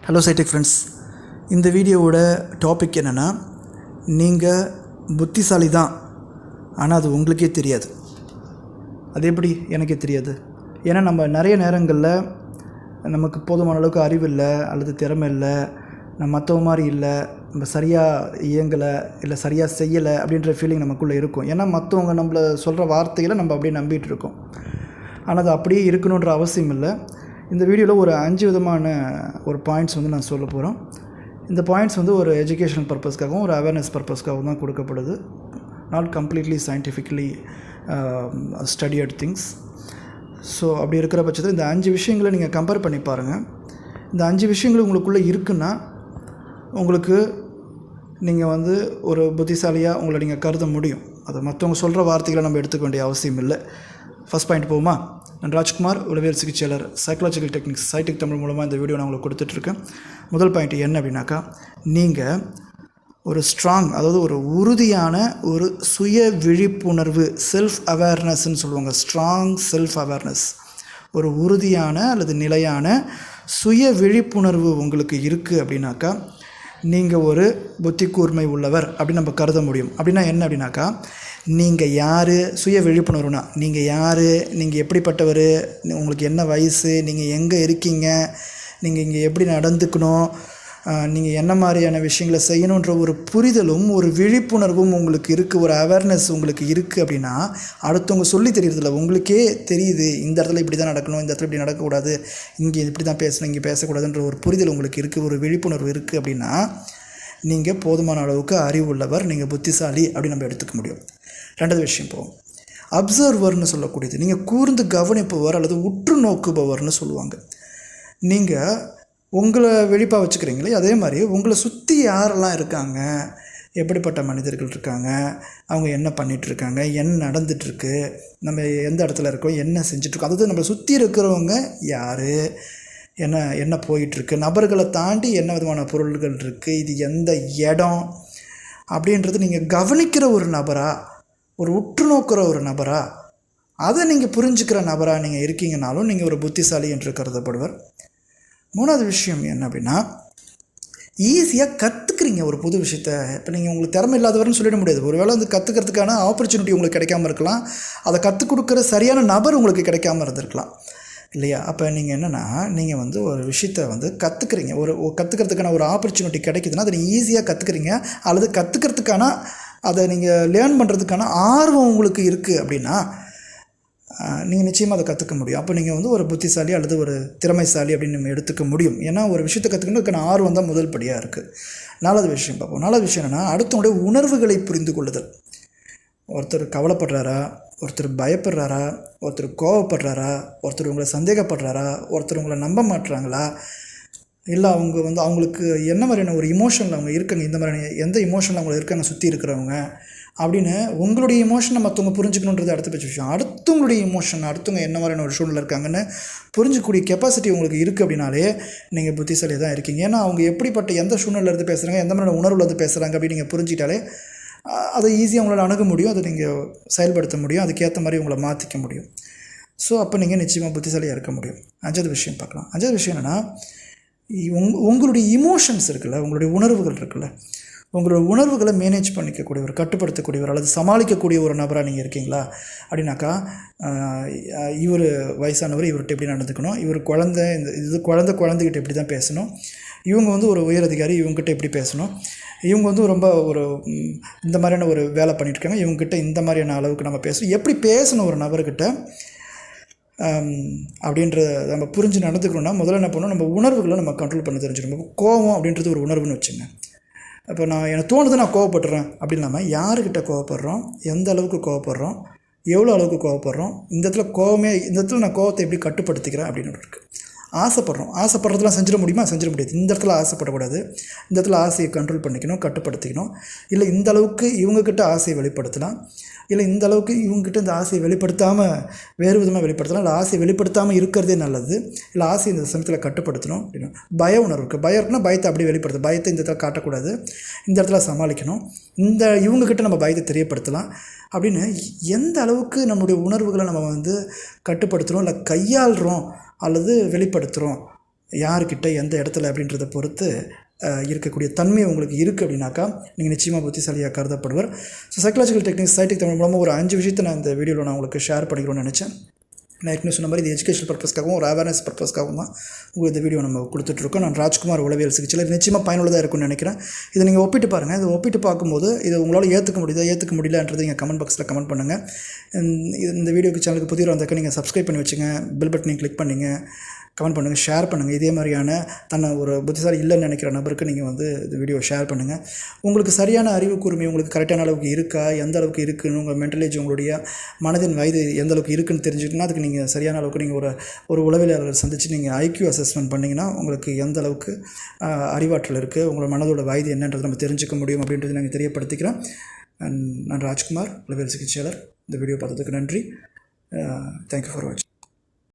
Hello சைடெக் friends, இந்த வீடியோவோட topic என்னென்னா, நீங்கள் புத்திசாலி தான், ஆனால் அது உங்களுக்கே தெரியாது. அது எப்படி எனக்கே தெரியாது? ஏன்னா நம்ம நிறைய நேரங்களில் நமக்கு போதுமான அளவுக்கு அறிவு இல்லை, அல்லது திறமை இல்லை, நம்ம மற்றவங்க மாதிரி இல்லை, நம்ம சரியாக இயங்கலை, இல்லை சரியாக செய்யலை அப்படின்ற ஃபீலிங் நமக்குள்ளே இருக்கும். ஏன்னா மற்றவங்க நம்மளை சொல்கிற வார்த்தைகளை நம்ம அப்படியே நம்பிட்டு இருக்கோம். ஆனால் அது அப்படியே இருக்கணுன்ற அவசியம் இல்லை. இந்த வீடியோவில் ஒரு 5 விதமான ஒரு பாயிண்ட்ஸ் நான் சொல்ல போகிறோம். இந்த பாயிண்ட்ஸ் ஒரு எஜுகேஷனல் பர்பஸ்க்காகவும் ஒரு அவேர்னஸ் பர்பஸ்க்காகவும் தான் கொடுக்கப்படுது. Not completely scientifically studied things. So அப்படி இருக்கிற பட்சத்தில் இந்த 5 விஷயங்களை நீங்கள் கம்பேர் பண்ணி பாருங்கள். இந்த 5 விஷயங்கள் உங்களுக்குள்ளே இருக்குன்னா உங்களுக்கு நீங்கள் ஒரு புத்திசாலியாக உங்களை நீங்கள் கருத முடியும். அது மற்றவங்க சொல்கிற வார்த்தைகளை நம்ம எடுத்துக்க வேண்டிய அவசியம் இல்லை. ஃபஸ்ட் பாயிண்ட் போகுமா? நான் ராஜ்குமார், உளவியல் சிகிச்சையாளர், சைக்காலஜிக்கல் டெக்னிக்ஸ் சைடெக் தமிழ் மூலமாக இந்த வீடியோ நான் உங்களுக்கு கொடுத்துட்ருக்கேன். முதல் பாயிண்ட் என்ன அப்படின்னாக்கா, நீங்கள் ஒரு ஸ்ட்ராங், அதாவது ஒரு உறுதியான ஒரு சுய விழிப்புணர்வு, செல்ஃப் அவேர்னஸ்ன்னு சொல்லுவாங்க. ஸ்ட்ராங் செல்ஃப் அவேர்னஸ், ஒரு உறுதியான அல்லது நிலையான சுய விழிப்புணர்வு உங்களுக்கு இருக்குது அப்படின்னாக்கா நீங்கள் ஒரு புத்தி கூர்மை உள்ளவர் அப்படின்னு நம்ம கருத முடியும். அப்படின்னா என்ன அப்படின்னாக்கா, நீங்கள் யார், சுய விழிப்புணர்வுனா நீங்கள் யார், நீங்கள் எப்படிப்பட்டவர், உங்களுக்கு என்ன வயசு, நீங்கள் எங்கே இருக்கீங்க, நீங்கள் இங்கே எப்படி நடந்துக்கணும், நீங்கள் என்ன மாதிரியான விஷயங்களை செய்யணுன்ற ஒரு புரிதலும் ஒரு விழிப்புணர்வும் உங்களுக்கு இருக்குது, ஒரு அவேர்னஸ் உங்களுக்கு இருக்குது. அப்படின்னா அடுத்தவங்க சொல்லி தெரியறதில்ல, உங்களுக்கே தெரியுது. இந்த இடத்துல இப்படி தான் நடக்கணும், இந்த இடத்துல இப்படி நடக்கக்கூடாது, இங்கே இப்படி தான் பேசணும், இங்கே பேசக்கூடாதுன்ற ஒரு புரிதல் உங்களுக்கு இருக்குது, ஒரு விழிப்புணர்வு இருக்குது. அப்படின்னா நீங்கள் போதுமான அளவுக்கு அறிவு உள்ளவர், நீங்கள் புத்திசாலி அப்படின்னு நம்ம எடுத்துக்க முடியும். ரெண்டாவது விஷயம் போகும், அப்சர்வர்னு சொல்லக்கூடியது. நீங்கள் கூர்ந்து கவனிப்பவர் அல்லது உற்று நோக்குபவர்னு சொல்லுவாங்க. நீங்கள் உங்களை வெளிப்பாக வச்சுக்கிறீங்களே, அதே மாதிரி உங்களை சுற்றி யாரெல்லாம் இருக்காங்க, எப்படிப்பட்ட மனிதர்கள் இருக்காங்க, அவங்க என்ன பண்ணிகிட்ருக்காங்க, என்ன நடந்துகிட்ருக்கு, நம்ம எந்த இடத்துல இருக்கோம், என்ன செஞ்சிட்ருக்கோம், அதாவது நம்மளை சுற்றி இருக்கிறவங்க யார், என்ன போயிட்டுருக்கு, நபர்களை தாண்டி என்ன விதமான பொருள்கள் இருக்குது, இது எந்த இடம் அப்படின்றது நீங்கள் கவனிக்கிற ஒரு நபரா, ஒரு உற்று நோக்கிற ஒரு நபரா, அதை நீங்கள் புரிஞ்சுக்கிற நபராக நீங்கள் இருக்கீங்கனாலும் நீங்கள் ஒரு புத்திசாலி என்று கருதப்படுவர். மூணாவது விஷயம் என்ன அப்படின்னா, ஈஸியாக கற்றுக்குறீங்க ஒரு புது விஷயத்த. இப்போ நீங்கள் உங்களுக்கு திறமை இல்லாதவர்னு சொல்லிட முடியாது. ஒரு வேளை கற்றுக்கிறதுக்கான ஆப்பர்ச்சுனிட்டி உங்களுக்கு கிடைக்காம இருக்கலாம், அதை கற்றுக் கொடுக்குற சரியான நபர் உங்களுக்கு கிடைக்காம இருந்திருக்கலாம் இல்லையா? அப்போ நீங்கள் என்னென்னா, நீங்கள் ஒரு விஷயத்தை கற்றுக்குறீங்க, கற்றுக்கிறதுக்கான ஒரு ஆப்பர்ச்சுனிட்டி கிடைக்குதுன்னா அதை நீங்கள் ஈஸியாக கற்றுக்குறீங்க, அல்லது கற்றுக்கிறதுக்கான அதை நீங்கள் லேர்ன் பண்ணுறதுக்கான ஆர்வம் உங்களுக்கு இருக்குது அப்படின்னா நீங்கள் நிச்சயமாக அதை கற்றுக்க முடியும். அப்போ நீங்கள் ஒரு புத்திசாலி அல்லது ஒரு திறமைசாலி அப்படின்னு நம்ம எடுத்துக்க முடியும். ஏன்னா ஒரு விஷயத்தை கற்றுக்கணுக்கான ஆர்வம் தான் முதல் படியாக இருக்குது. நாலாவது விஷயம் பார்ப்போம். நாலாவது விஷயம் என்னென்னா, அடுத்தவங்களுடைய உணர்வுகளை புரிந்து கொள்ளுதல். ஒருத்தர் கவலைப்படுறாரா, ஒருத்தர் பயப்படுறாரா, ஒருத்தர் கோவப்படுறாரா, ஒருத்தர் உங்களை சந்தேகப்படுறாரா, ஒருத்தர் உங்களை நம்ப மாட்டுறாங்களா, இல்லை அவங்க அவங்களுக்கு என்ன மாதிரியான ஒரு இமோஷனில் அவங்க இருக்காங்க, இந்த மாதிரியான எந்த இமோஷனில் அவங்க இருக்காங்க சுற்றி இருக்கிறவங்க அப்படின்னு உங்களுடைய இமோஷனை மற்றவங்க புரிஞ்சுக்கணுன்றது அடுத்த பட்ச விஷயம். அடுத்தவங்களுடைய இமோஷன், அடுத்தவங்க என்ன மாதிரியான ஒரு சூழ்நிலை இருக்காங்கன்னு புரிஞ்சுக்கூடிய கெப்பாசிட்டி உங்களுக்கு இருக்குது அப்படின்னாலே நீங்கள் புத்திசாலியாக தான் இருக்கீங்க. ஏன்னா அவங்க எப்படிப்பட்ட எந்த சூழ்நிலை இருந்து பேசுகிறாங்க, எந்த மாதிரியான உணர்வில் இருந்து பேசுகிறாங்க அப்படின்னு நீங்கள் புரிஞ்சிட்டாலே அதை ஈஸியாக உங்களால் அணுக முடியும், அதை நீங்கள் செயல்படுத்த முடியும், அதுக்கேற்ற மாதிரி உங்களை மாற்றிக்க முடியும். ஸோ அப்போ நீங்கள் நிச்சயமாக புத்திசாலியாக இருக்க முடியும். அஞ்சாவது விஷயம் பார்க்கலாம். அஞ்சாவது விஷயம் என்னென்னா, உங்களுடைய இமோஷன்ஸ் இருக்குல்ல, உங்களுடைய உணர்வுகள் இருக்குல்ல, உங்களோட உணர்வுகளை மேனேஜ் பண்ணிக்கக்கூடியவர், கட்டுப்படுத்தக்கூடியவர் அல்லது சமாளிக்கக்கூடிய ஒரு நபராக நீங்கள் இருக்கீங்களா அப்படின்னாக்கா, இவர் வயசானவர், இவர்கிட்ட எப்படி நடந்துக்கணும், இவர் குழந்தை, இது குழந்தைகிட்ட எப்படி தான் பேசணும், இவங்க ஒரு உயர் அதிகாரி, இவங்ககிட்ட எப்படி பேசணும், இவங்க ரொம்ப இந்த மாதிரியான ஒரு வேலை பண்ணிட்டுருக்காங்க, இவங்ககிட்ட இந்த மாதிரியான அளவுக்கு நம்ம பேசணும், எப்படி பேசணும் ஒரு நபர்கிட்ட அப்படின்ற நம்ம புரிஞ்சு நடந்துக்கணும்னா முதல்ல என்ன பண்ணணும், நம்ம உணர்வுகளை நம்ம கண்ட்ரோல் பண்ண தெரிஞ்சிடணும். இப்போ கோவம் அப்படின்றது ஒரு உணர்வுன்னு வச்சுங்க. இப்போ எனக்கு தோணுது நான் கோவப்படுறேன் அப்படின்னு இல்லாமல், யாருக்கிட்ட கோவப்படுறோம், எந்த அளவுக்கு கோவப்படுறோம், எவ்வளோ அளவுக்கு கோவப்படுறோம், இந்த இடத்துல நான் கோவத்தை எப்படி கட்டுப்படுத்திக்கிறேன் அப்படின்னு இருக்குது. ஆசைப்படுறதுலாம் செஞ்சிட முடியுமா? செஞ்சிட முடியாது. இந்த இடத்துல ஆசைப்படக்கூடாது, இந்த இடத்துல ஆசையை கண்ட்ரோல் பண்ணிக்கணும், கட்டுப்படுத்திக்கணும். இல்லை இந்த அளவுக்கு இவங்கக்கிட்ட ஆசையை வெளிப்படுத்தலாம், இல்லை இந்த அளவுக்கு இவங்ககிட்ட இந்த ஆசையை வெளிப்படுத்தாமல் வேறு விதமாக வெளிப்படுத்தலாம், இல்லை ஆசையை வெளிப்படுத்தாமல் இருக்கிறதே நல்லது, இல்லை ஆசையை இந்த சமயத்தில் கட்டுப்படுத்தணும் அப்படின்னு. பய உணர்வு இருக்குது. பயம் இருக்குன்னா பயத்தை அப்படியே வெளிப்படுத்து, பயத்தை இந்த இடத்துல காட்டக்கூடாது, இந்த இடத்துல சமாளிக்கணும், இவங்ககிட்ட நம்ம பயத்தை தெரியப்படுத்தலாம் அப்படின்னு. எந்த அளவுக்கு நம்மளுடைய உணர்வுகளை நம்ம கட்டுப்படுத்துகிறோம், இல்லை கையாளுறோம் அல்லது வெளிப்படுத்துகிறோம், யாருக்கிட்ட எந்த இடத்துல அப்படின்றத பொறுத்து இருக்கக்கூடிய தன்மை உங்களுக்கு இருக்குது அப்படின்னாக்கா நீங்கள் நிச்சயமாக புத்திசாலியாக கருதப்படுவார். So psychological techniques sciatic Tamil மூலமாக ஒரு 5 விஷயத்தை நான் இந்த வீடியோவில் நான் உங்களுக்கு ஷேர் பண்ணிக்கணும்னு நினச்சேன். நான் ஏற்கனவே சொன்ன மாதிரி இது எஜுகேஷன் பர்பஸ்க்காகவும் ஒரு அவேர்னஸ் பர்பஸ்க்காகவும் தான் உங்களுக்கு இந்த வீடியோ நம்ம கொடுத்துட்ருக்கோம். நான் ராஜ்குமார் உளவியல் சிகிச்சையில் நிச்சயமாக பயனுள்ளதாக இருக்கும்னு நினைக்கிறேன். இதை நீங்கள் ஒப்பிட்டு பாருங்கள். இதை ஒப்பிட்டு பார்க்கும்போது இதை உங்களால் ஏற்றுக்க முடியலன்றது நீங்கள் கமெண்ட் பாக்ஸில் கமெண்ட் பண்ணுங்கள். இந்த வீடியோக்கு சேனலுக்கு புதிய வந்தாக்க நீங்கள் சப்ஸ்கிரைப் பண்ணி வச்சுங்க, பெல் பட்டனையும் கிளிக் பண்ணிங்க, கமெண்ட் பண்ணுங்கள், ஷேர் பண்ணுங்கள். இதே மாதிரியான ஒரு புத்திசாலி இல்லைன்னு நினைக்கிற நபருக்கு நீங்கள் இந்த வீடியோ ஷேர் பண்ணுங்கள். உங்களுக்கு சரியான அறிவு கூர்மை உங்களுக்கு கரெக்டான அளவுக்கு இருக்கா, எந்த அளவுக்கு இருக்குன்னு உங்கள் மென்டல் ஏஜ் உங்களுடைய மனதின் வயது எந்த அளவுக்கு இருக்குன்னு தெரிஞ்சுக்கிட்டுனா அதுக்கு நீங்கள் சரியான அளவுக்கு நீங்கள் ஒரு உளவியலாளரை சந்தித்து நீங்கள் ஐக்யூ அசஸ்மெண்ட் பண்ணிங்கன்னா உங்களுக்கு எந்த அளவுக்கு அறிவாற்றல் இருக்குது, உங்களோட மனதோட வயது என்னன்றது நம்ம தெரிஞ்சுக்க முடியும் அப்படின்றது நாங்கள் தெரியப்படுத்திக்கிறேன். நான் ராஜ்குமார், உளவியல் சிகிச்சையாளர். இந்த வீடியோ பார்த்ததுக்கு நன்றி. தேங்க்யூ ஃபார் வாட்சிங்.